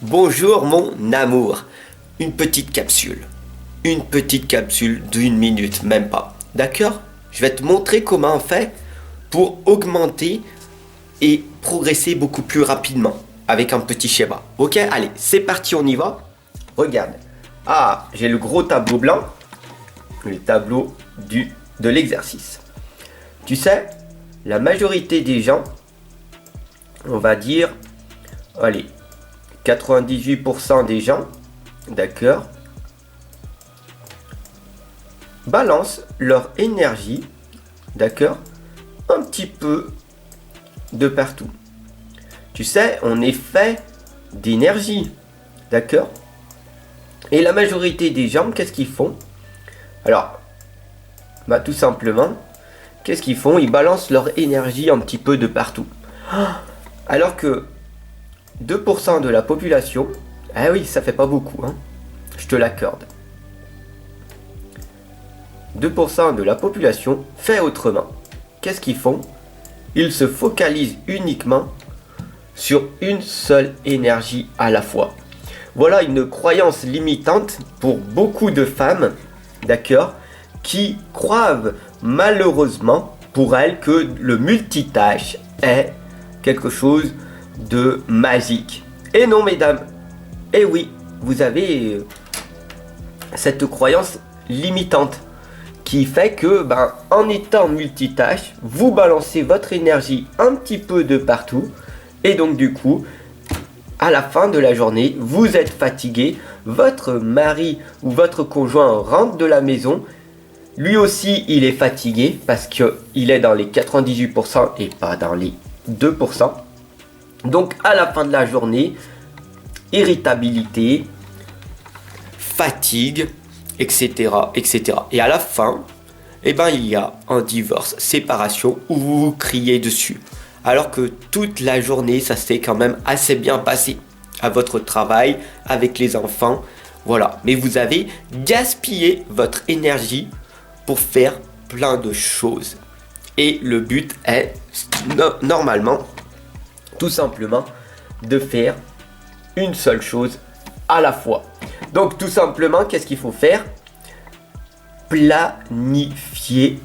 Bonjour mon amour. Une petite capsule. Une petite capsule d'une minute, même pas. D'accord? Je vais te montrer comment on fait pour augmenter et progresser beaucoup plus rapidement avec un petit schéma. Ok? Allez, c'est parti, on y va. Regarde. Ah, j'ai le gros tableau blanc. Le tableau de l'exercice. Tu sais, la majorité des gens, on va dire, allez, 98% des gens, d'accord, balancent leur énergie, d'accord, un petit peu de partout. Tu sais, on est fait d'énergie, d'accord? Et la majorité des gens, qu'est-ce qu'ils font? Alors, tout simplement, qu'est-ce qu'ils font? Ils balancent leur énergie un petit peu de partout. Alors que 2% de la population, ah oui, ça fait pas beaucoup, hein, je te l'accorde. 2% de la population fait autrement. Qu'est-ce qu'ils font? Ils se focalisent uniquement sur une seule énergie à la fois. Voilà une croyance limitante pour beaucoup de femmes, d'accord, qui croient malheureusement pour elles que le multitâche est quelque chose de magique. Et non, mesdames, et oui, vous avez cette croyance limitante qui fait que, en étant multitâche, vous balancez votre énergie un petit peu de partout, et donc du coup, à la fin de la journée, vous êtes fatigué, votre mari ou votre conjoint rentre de la maison, lui aussi il est fatigué parce qu'il est dans les 98% et pas dans les 2%. Donc à la fin de la journée, irritabilité, fatigue, etc., etc. Et à la fin, il y a un divorce, séparation, où vous vous criez dessus. Alors que toute la journée, ça s'est quand même assez bien passé. À votre travail, avec les enfants, voilà. Mais vous avez gaspillé votre énergie pour faire plein de choses. Et le but est, normalement, tout simplement, de faire une seule chose à la fois. Donc tout simplement, qu'est-ce qu'il faut faire? Planifier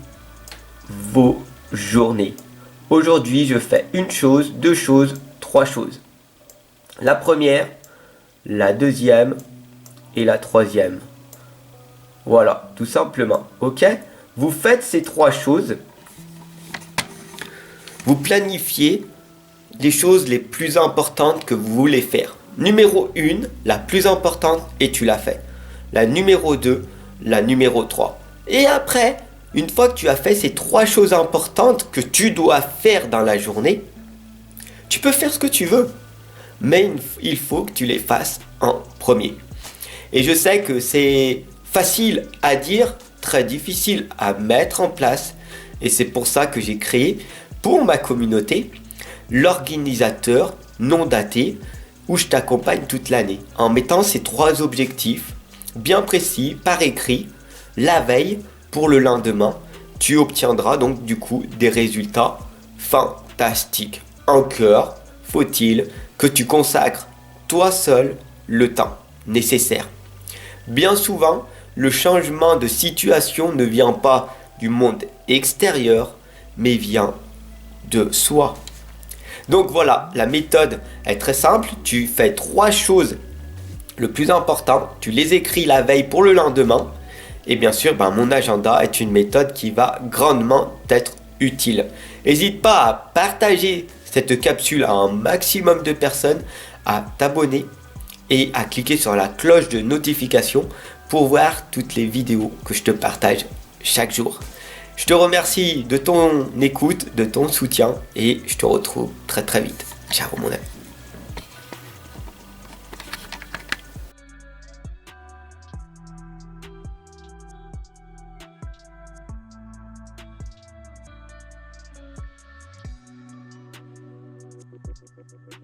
vos journées. Aujourd'hui, je fais une chose, deux choses, trois choses. La première, la deuxième et la troisième. Voilà, tout simplement. Ok? Vous faites ces trois choses. Vous planifiez les choses les plus importantes que vous voulez faire. Numéro 1, la plus importante, et tu l'as fait. La numéro 2, la numéro 3. Et après, une fois que tu as fait ces trois choses importantes que tu dois faire dans la journée, tu peux faire ce que tu veux. Mais il faut que tu les fasses en premier. Et je sais que c'est facile à dire, très difficile à mettre en place. Et c'est pour ça que j'ai créé, pour ma communauté, l'organisateur non daté, où je t'accompagne toute l'année, en mettant ces trois objectifs bien précis, par écrit, la veille, pour le lendemain, tu obtiendras donc du coup des résultats fantastiques. Encore faut-il que tu consacres toi seul le temps nécessaire. Bien souvent, le changement de situation ne vient pas du monde extérieur, mais vient de soi. Donc voilà, la méthode est très simple. Tu fais trois choses le plus important. Tu les écris la veille pour le lendemain. Et bien sûr, mon agenda est une méthode qui va grandement t'être utile. N'hésite pas à partager cette capsule à un maximum de personnes, à t'abonner et à cliquer sur la cloche de notification pour voir toutes les vidéos que je te partage chaque jour. Je te remercie de ton écoute, de ton soutien et je te retrouve très très vite. Ciao mon ami.